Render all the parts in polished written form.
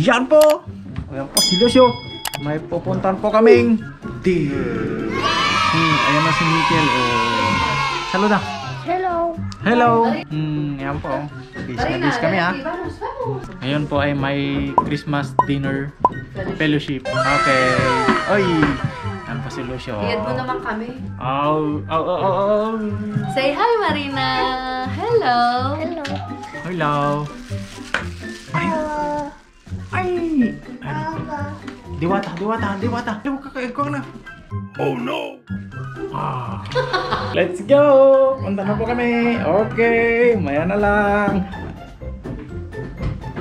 Yan po! Ayan po si Lucio. May pupuntahan po kaming deer. Ayan na si Mikel. Saluda. Hello. Hello. Ayan po. Bis na bis kami ha. Ngayon po ay may Christmas dinner fellowship. Okay. Oy. Ayan po si Lucio. Iyad mo naman kami. Oh. Say hi, Marina. Hello. Hello. Hello. Ay. Diwata. Ikaw na. Oh no. Let's go. Punta na po kami. Okay. Maya na lang.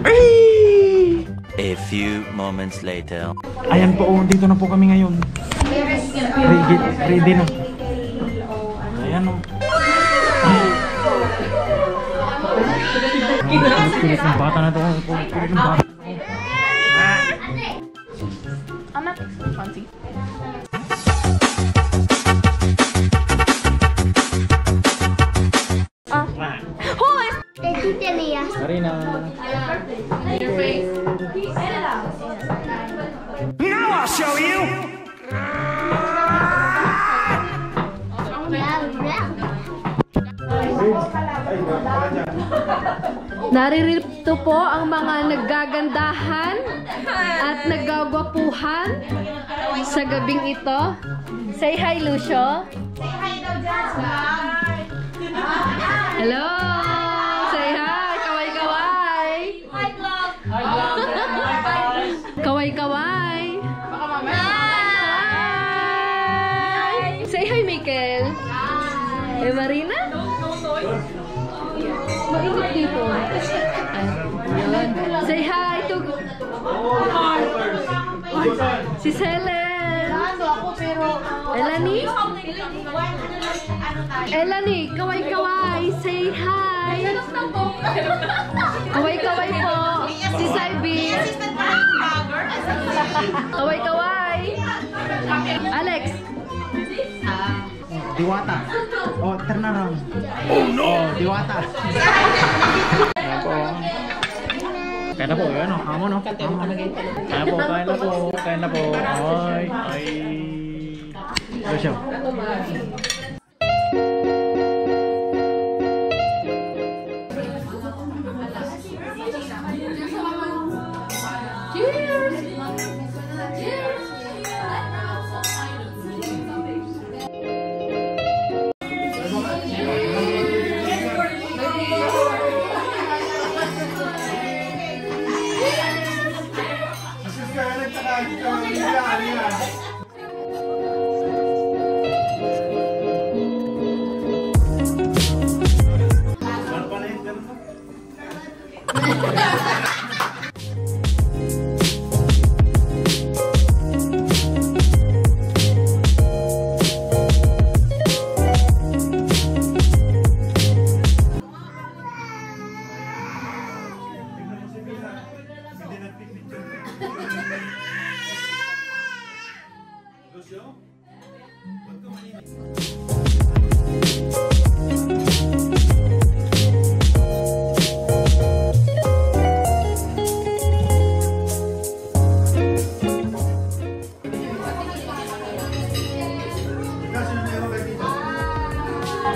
Ay! A few moments later. Ayan po. Dito na po kami ngayon. Ready na. Ayan o. Pilit ng bata na ito. Pilit ng bata. I'm not fancy. Hoy! Marina. Now I'll show you! Naririto po ang mga naggagandahan at naggagwapuhan sa gabing ito. Say hi, Lucio. Say hi daw dyan. Hello! Say hi! Kaway-kaway! Hi, vlog! Kaway-kaway! Hi! Say hi, Mikel! Eh, Marina? Mainit dito. Ayun. Say hi to... Si Selen! Elani? Elani, kaway-kaway! Say hi! Kaway-kaway po! Si Saibi! Kaway-kaway! Alex! Diwata. Oh, turn around. Oh no! Diwata. Kaya po. Kaya na po. Yan o. Hamo no. Kaya po. Kaya na po. Ay. Lucio.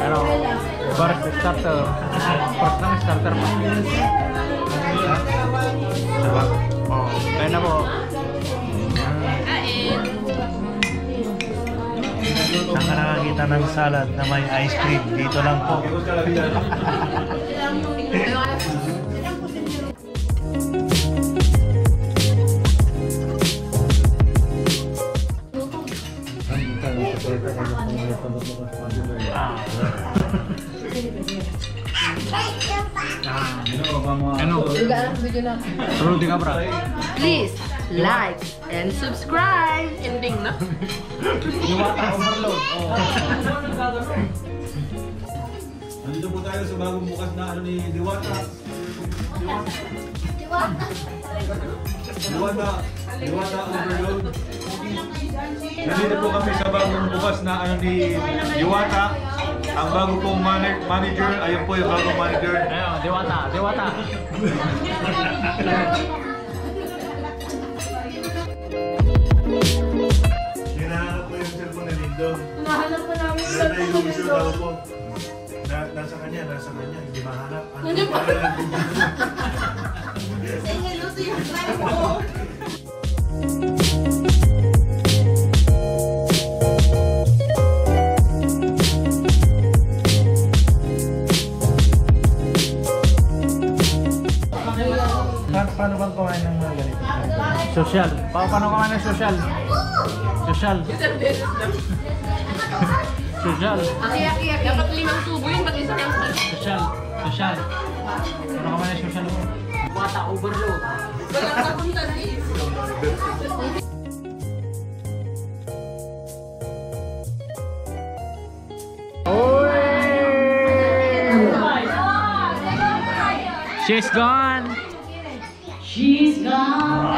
Pero, baru starter. Pertama starter po. Oh, kaya na po. Saan ka nakakita ng salad na may ice cream? Dito lang po. Please like and subscribe. Ending na. Diwata overload. Nandito po tayo sa bagong bukas na ano ni Diwata. Diwata overload. Nandito po kami sa bagong bukas na ano ni Diwata. Ang bago pong manager, ayun po yung bagong manager. Ayun, Diwata. Dingdong. Nahanap pa namin Wala na yung gusto daw po. Nasa kanya, hindi mahanap. Ano pa rin ang Dingdong? Say hello to your friend mo. Paano bang kumain ng mga ganito? Social. Paano ka man ng social? Social. Social. Aki. Dapat 5 tubo yun, ba't isa lang? Social. Social. Paano ka man ng social mo? Bata overload. Walang napunta din. She's gone. She's gone.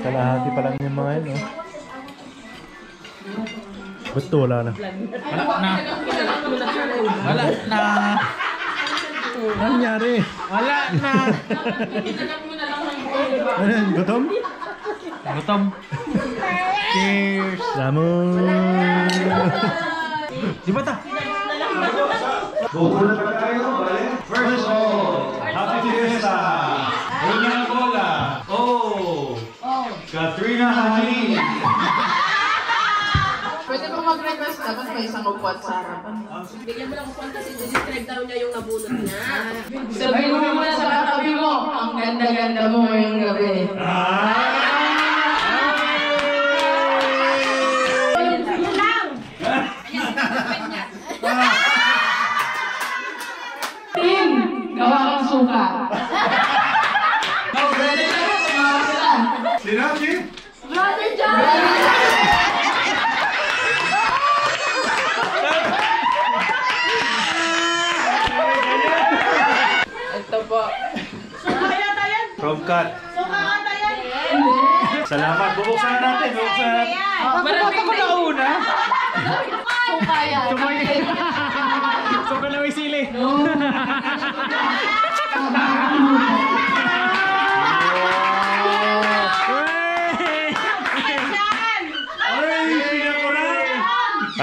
Kalahati pa lang yung mga yun, no? Ba't wala na? Wala na. Ano nangyari? Wala na. Ano yan? Gutom? Gutom. Cheers. Lamon! Di ba ta? Bukula pa tayo, bale? First of all, Happy Fiesta! Una na bola! Oh! Katrina Haji! Pwede mo mag-request na kasi may isang upuan sa harapan. Bigyan mo lang upuan kasi describe daw niya yung nabunot niya. Sabihin mo muna sa katabi mo, ang ganda-ganda mo ngayong gabi. Yun lang! Tim, gawa kang suka. Sino? Si? Brother John! Ito po. From Cut. Salamat. Bubuksan na natin. Bubuksan na natin. Bakit ako nauna? Suka yan. So ka na may sili.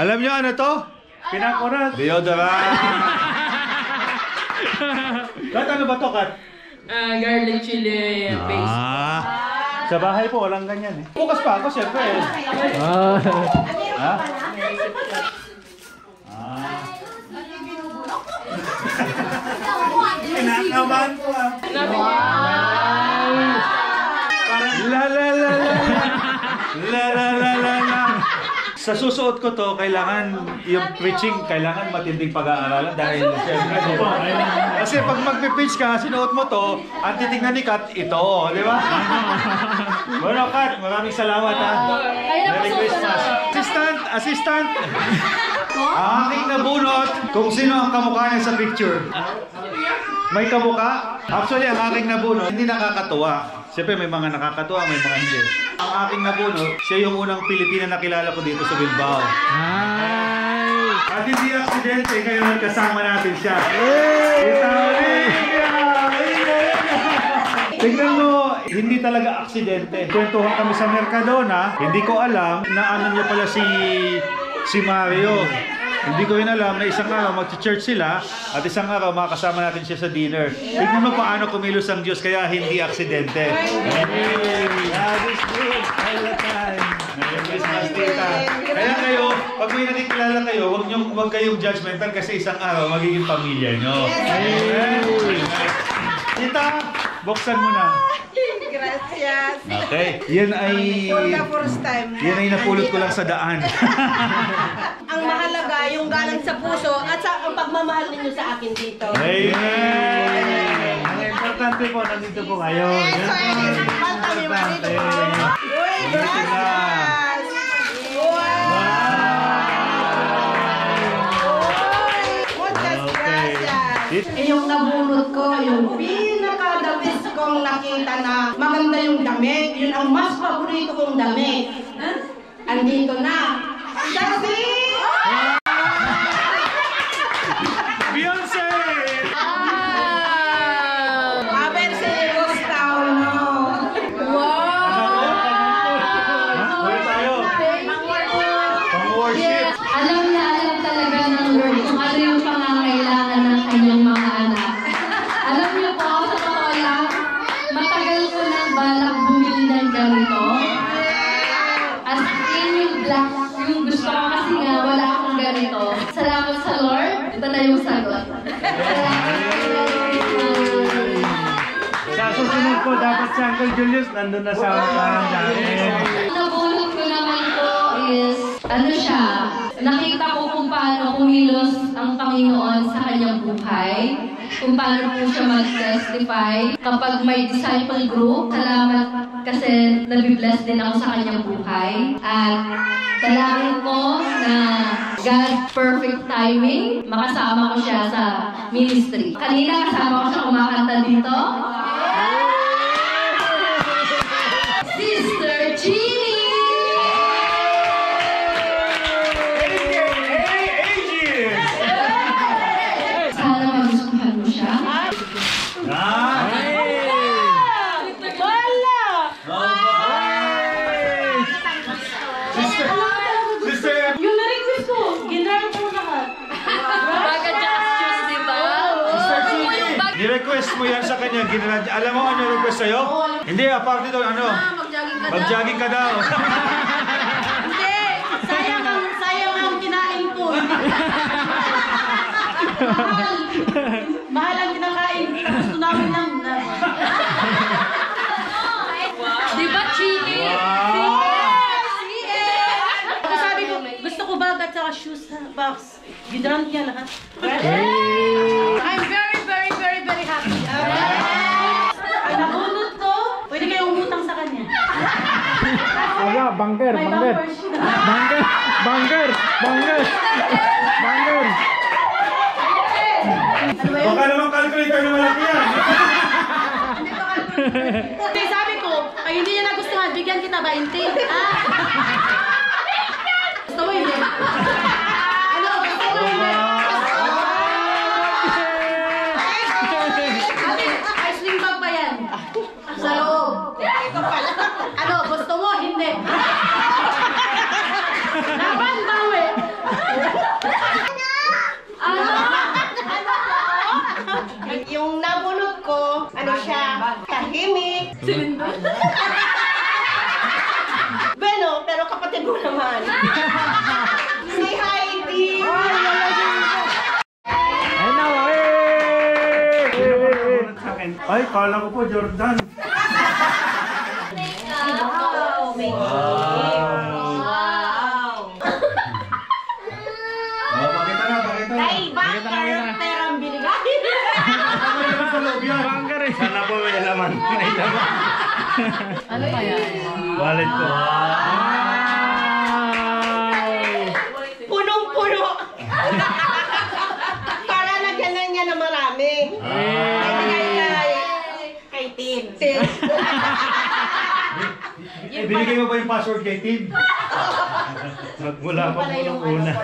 Alam niyo ano to? Pinakurat! Deodorant! Kat, ano ba to, Kat? Garlic chili paste. Sa bahay po, walang ganyan eh. Bukas pa ako, syempre. Ha? Kinakabahan ko ah. Parang la la la la la la la la la. Sa susuot ko to, kailangan yung preaching, kailangan matinding pag-aaralan dahil syempre, kasi pag magpe-preach ka, sinuot mo to, ang titignan ni Kat, ito, di ba? Bueno, Kat, maraming salamat ha. Merry Christmas. Assistant! Ang aking nabunot, kung sino ang kamukha niya sa picture. May kamukha? Actually, ang aking nabunot, hindi nakakatuwa. Siyempre, may mga nakakatuwa, may mga hindi. Ang aking nabunot, siya yung unang Pilipina na kilala ko dito sa Bilbao. Hi! At hindi aksidente, ngayon kasama natin siya. Tignan mo, hindi talaga aksidente. Kwentuhan kami sa Mercadona, hindi ko alam na ano niya pala si Mario. Hindi ko rin alam na isang araw mag-church sila at isang araw makakasama natin siya sa dinner. Tignan mo paano kumilos ang Diyos kaya hindi aksidente. God is good all the time. Merry Christmas, tita. Kaya kayo, pag may nakikilala kayo, huwag kayong judgmental kasi isang araw magiging pamilya nyo. Tita, buksan mo na. Gracias. Okay. Yan ay... For the first time. Yan ay napulot ko lang sa daan. Ang mahalaga, yung galing sa puso at sa ang pagmamahal ninyo sa akin dito. Amen! Mabuti po, nandito po kayo. Yan po. Importante. Uy, Yan sila. Muchas gracias. Yung nabunot ko, yung pinaka-the best kong nakita na maganda yung damit, yun ang mas paborito kong damit. Andito na. Kasi! Beyonce! A ver si le gusta o no. Uy tayo. Pang-worship. Alam na alam talaga ng Lord kung ano yung pangangailangan ng kanyang mga anak. Alam niyo po, sa totoo lang, matagal ko nang balak bumili ng ganito. As in yung black, yung gusto ko kasi nga wala akong ganito. Salamat sa Lord, ito na yung sagot. Sa susunod po, dapat si Uncle Julius nandun na sa upahan namin. Nabulot ko naman po is, ano siya, nakita ko kung paano kumilos ang Panginoon sa kanyang buhay, kung paano po siya mag-testify. Kapag may disciple group, salamat kasi nabibless din ako sa kanyang buhay. At dalangin ko na God's perfect timing, makasama ko siya sa ministry. Kanina kasama ko siya kumakanta dito. Sister Jeannie! Hey, Aegis! Sana magustuhan mo siya. Ah! Sister! Yung na-request ko, ginarap ko lahat. Baga just di ba? Sister Chini! Ni-request mo yan sa kanya. Alam mo ano request sa'yo? Hindi, aparte doon, ano? Mag-jogging ka daw. Hindi! Sayang ang kinain ko. Mahal ang kinakain. Gusto namin lang. Di ba, Chini? Sabi ko, gusto ko bag at saka shoes sa box. Ginarap niya lahat. I'm very, very, very, very happy. Ang nabunot ko, pwede kayo umutang sa kanya. Wala, bunker, May bunker. bumpers siya. Bunker, bunker, bunker, bunker. Ano ba yun? Baka naman calculator na malaki yan. Hindi, sabi ko, ay hindi niya nagustuhan, bigyan kita 20. Ah! Gusto mo hindi? Ano? Gusto mo hindi? Ay, sling bag pa yan. Sa loob. Ito pala. Ano? Gusto mo? Hindi. Laban, bawi. Yung nabunot ko, ano siya, tahimik. Bueno, pero kapatid mo naman. Si Heidi. Ayun na, Ay, kala ko po Jordan. Pakita na, pakita na. Ay, bakit? Pero ang binigay. Sa loob yan. bunker eh. Sana po may laman. May laman. Ano pa yan? Wallet ko. Punong-puno. Para nagyanan niya na marami. Kay Tin. Binigay mo ba yung password kay Tim? Magmula pa po nung una.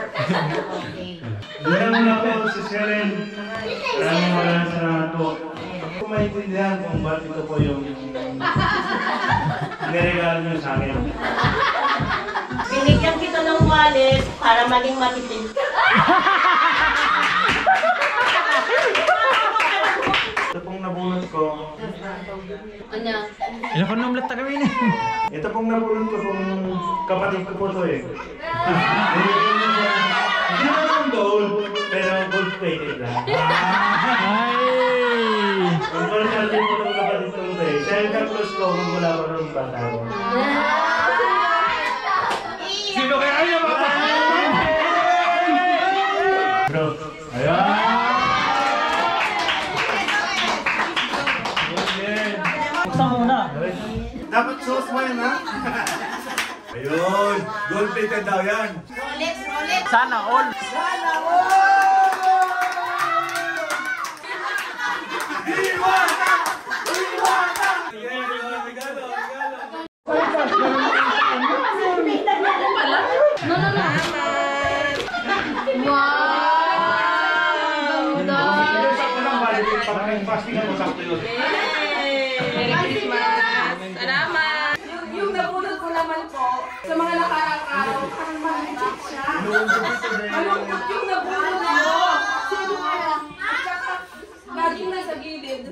Doon na po si Seren. Maraming salamat po. Kung maintindihan kung ba't ito po yung niregalo niyo sa akin. Binigyan kita ng wallet para maging matipid. Ito pong nabunot ko. Ano? Ilan ko namlat na kami na. Ito pong nabunot ko kung kapatid ko po to eh. Hindi naman gold, pero gold plated lang. Ay! Ang importante po ng kapatid ko to eh. Santa Cruz ko kung wala ko ng bata ko. Sino kaya ayaw ba? Bro, ayan! buksan muna. Dapat sauce mo yan, ha? Ayun, gold-plated daw yan. Rolex, Rolex. Sana all. Yung nabunod ko naman po, sa mga nakarang araw, parang mahigit siya. Malungkot yung nabunod ko. Sino kaya? Tsaka, laging nasa gilid.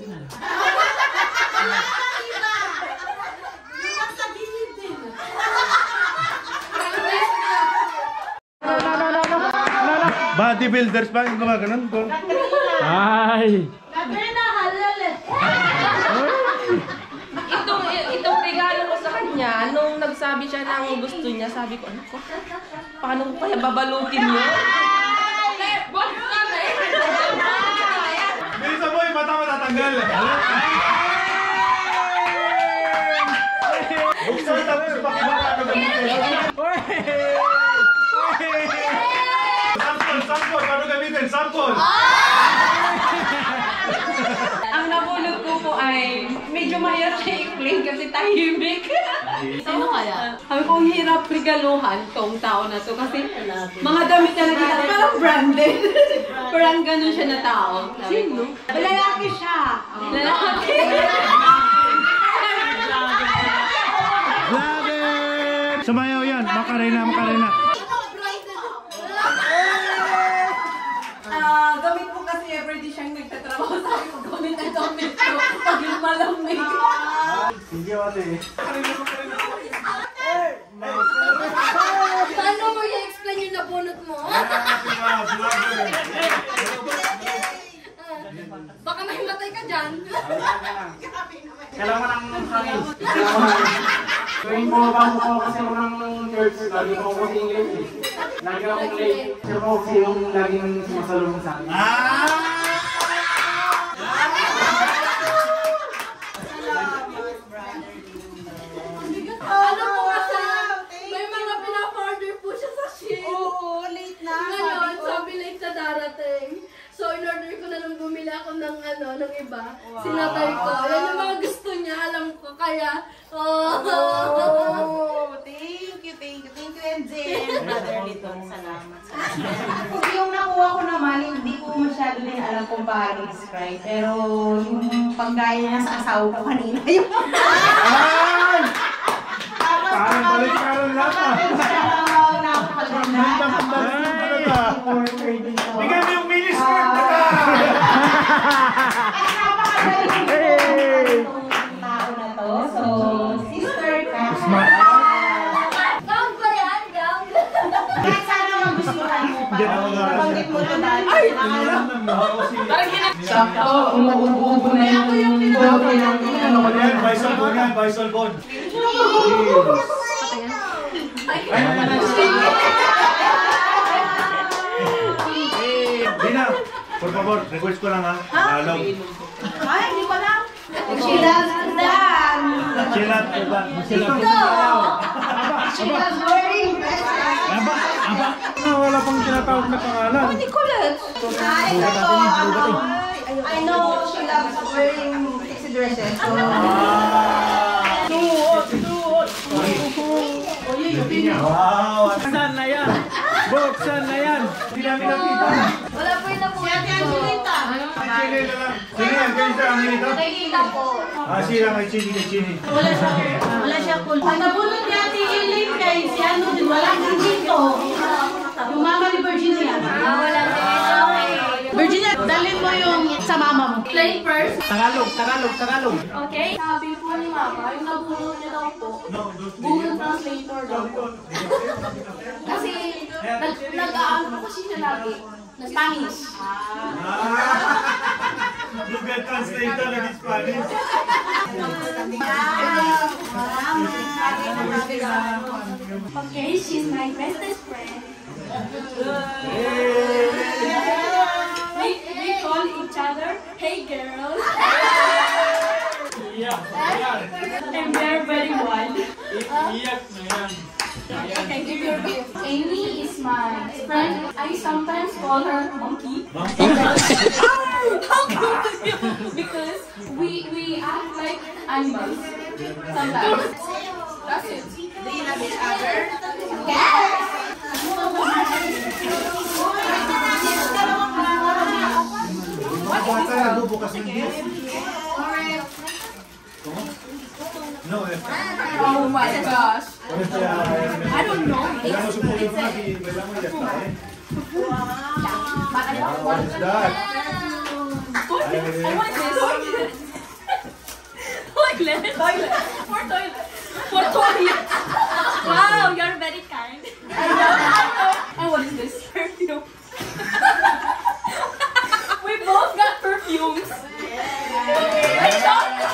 Bodybuilders pa yung gumaganon ko. Ay! Katrina, halal eh. Itong regalo ko sa kanya, nung nagsabi siya ng gusto niya, sabi ko, ano ko? Paano ko kaya babalutin niyo? Bilisan mo yung mata matatanggal. Buksan tapos bakbaka na gamitin. Sample! Paano gamitin? Sample! Ang nabulog ko po ay medyo mahirap siya i-explain kasi tahimik. Sino kaya? Sabi ko, hirap regaluhan tong tao na to kasi mga damit na nakita, parang branded. Parang ganun siya na tao. Sino? Lalaki siya. Lalaki. Vlogger! Sumayaw yan! Makarena, Makarena! Gamit ko kasi everyday siyang nagtatrabaho. Sabi ko, gamit ko. Pag yung malamig. Sige, ate. Paano mo i-explain yung nabunot mo? Baka mahimatay ka dyan. Kailangan ng hangin. Tuwing bumaba mo ko kasi ako ng church, lagi ko ako kasi English eh. Lagi akong late. Sir Foxy yung laging sumasalubong sa akin. Ano po kasi, may mga pina-order po siya sa ship. Oo, late na. Ngayon, sabi late na darating. So, in-order ko na nung bumili ako ng ng iba. Sinatay ko. Yan yung mga gusto niya, alam ko. Kaya, Thank you, MJ. Brotherly Tong, salamat. Yung nakuha ko naman, hindi ko masyado din alam kung paano i-describe. Pero yung pagkaya niya sa asawa ko kanina, yung... Ay! Parang balik ka lang lahat ah! Bigay mo yung miniskirt na ka! Tao na to. So, sister ka. gown ba yan? Gown? Kaya sana magustuhan mo pa. Nabanggit mo ito dahil. Ay! Sakto, umuubo na yung bote ng Baisal Bon yan, Baisal Bon. Dina, por favor, request ko lang ha. Alaw. Ay, hindi ko lang. She loves to dance. Chilat, iba. She loves wearing dresses. Aba. Wala pang tinatawag na pangalan. Nicolette. Ay, ito. I know she loves wearing sexy dresses. So, Wow! Buksan na yan! Buksan na yan! Hindi namin nakita. Wala po yung nabunot ko. Chini na lang. Sino yan? Kayo siya ang nilita? Nakikita po. Sila kay Chini. Wala siya cool. Ang nabunod niya si Elaine kay si ano din, wala din dito. Yung mama ni Virginia. Wala din. Virginia, dalhin mo yung sa mama mo. Play first. Tagalog! Okay? Sabi po ni Mama, yung nabunod niya daw po, Google Translator daw po. Kasi, nag-aano po kasi siya lagi. Na Spanish. Google Translator na in Spanish. Okay, she's my bestest friend. We call each other, hey girls. Iyak na yan. Okay, give your gift. Amy is my friend. I sometimes call her Monkey. How cute is you? Because we act like animals. Sometimes. That's it. Do you love each other? Bata, nagbubukas ng gift. No, Oh my gosh. I don't know. Kailangan mo supulong mo, kailangan mo yata eh. What is that? I want this. Toilet. Toilet. For toilet. For toilet. Wow, you're very kind. I know. And what is this? Perfume. We both got perfumes. I don't know.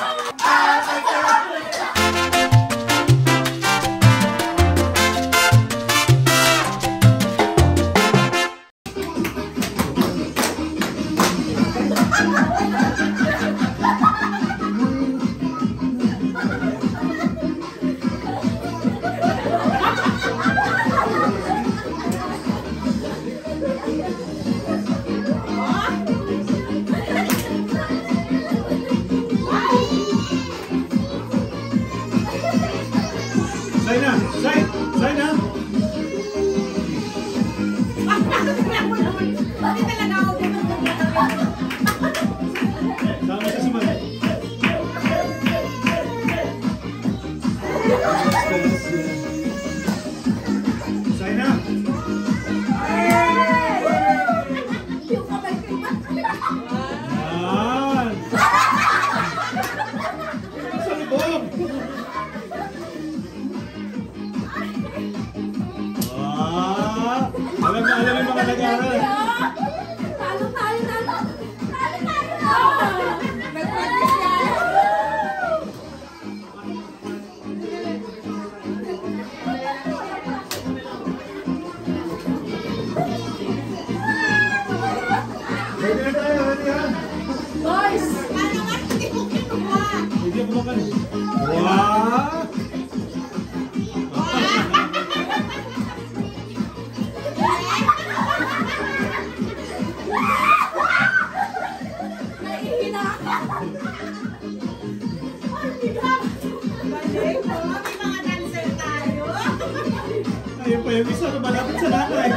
Ayun pa yung isa na malapit sa nanay.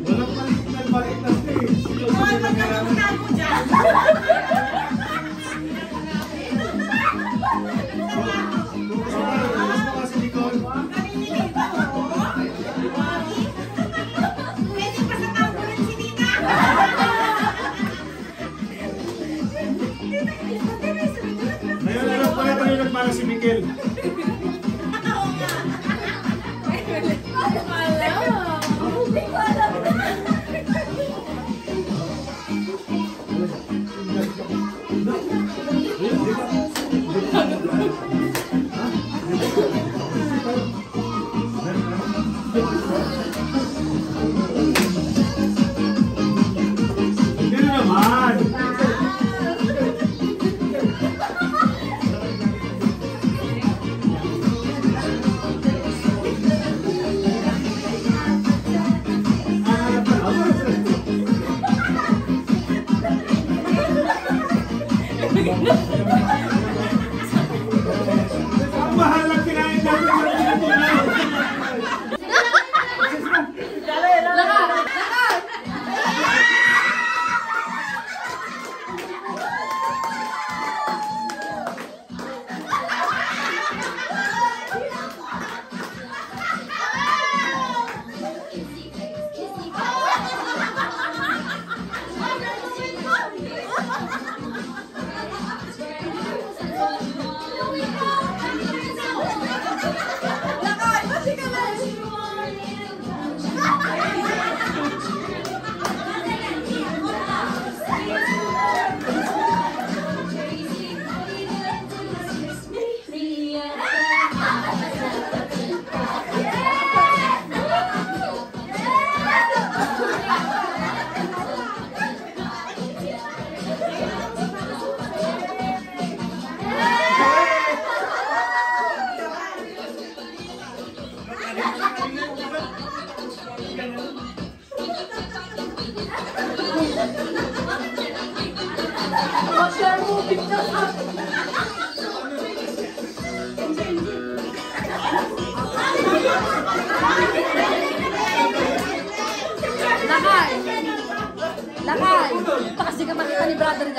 Walang balik na stage. Ay, magkakunan mo dyan. Bukas mo kasi, Nicole. Pwede pa sa tambulan si Nina. Ngayon, alam ko na tayo nagmana si Mikel. Hindi na naman. Ang mahal ang kinain natin ng pinatunaw.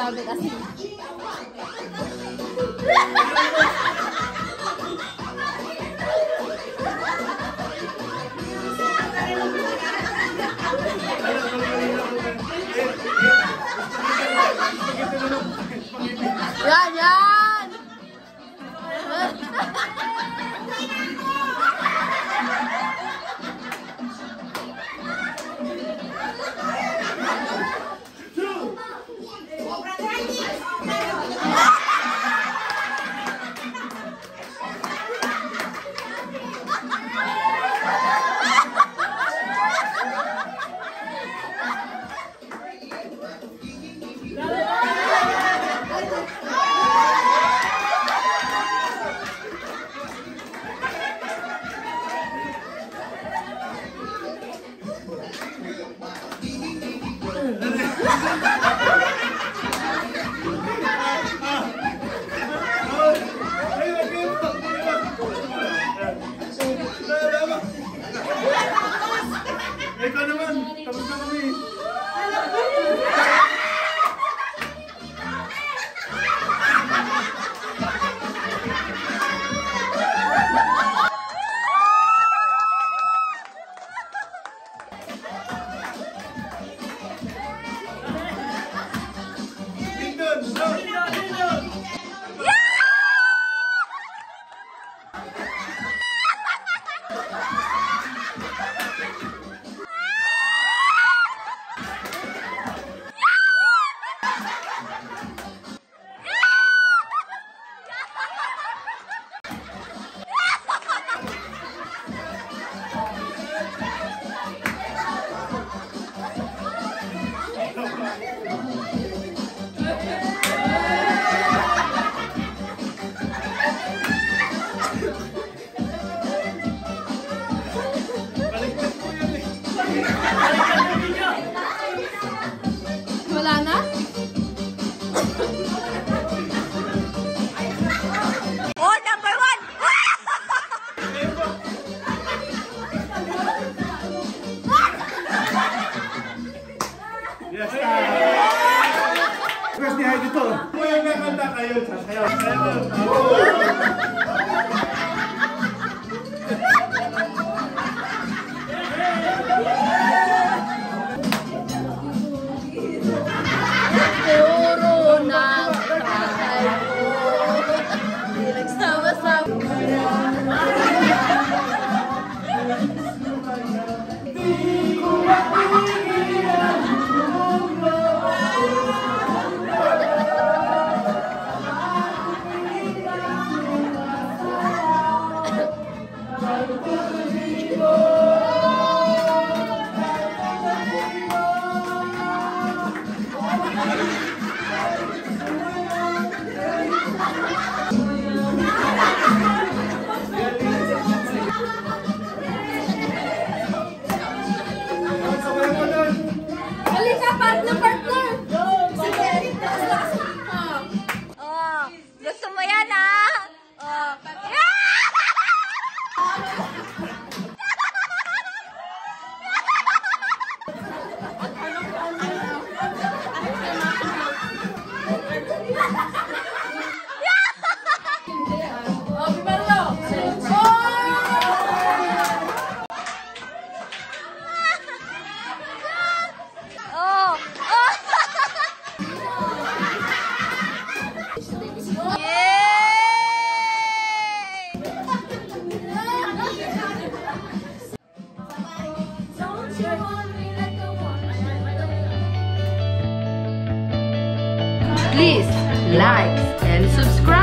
sabi kasi. Yan, yan! Ikaw naman, tapos na kami. Wala na? Oh, number 1! Yes, request ni Heidi to. Kung yung nakanta kayo, sasayaw. Puro ng tatay ko. Nagsama-sama. Halika, partner! Sige, gusto mo yan, ah? Please like and subscribe.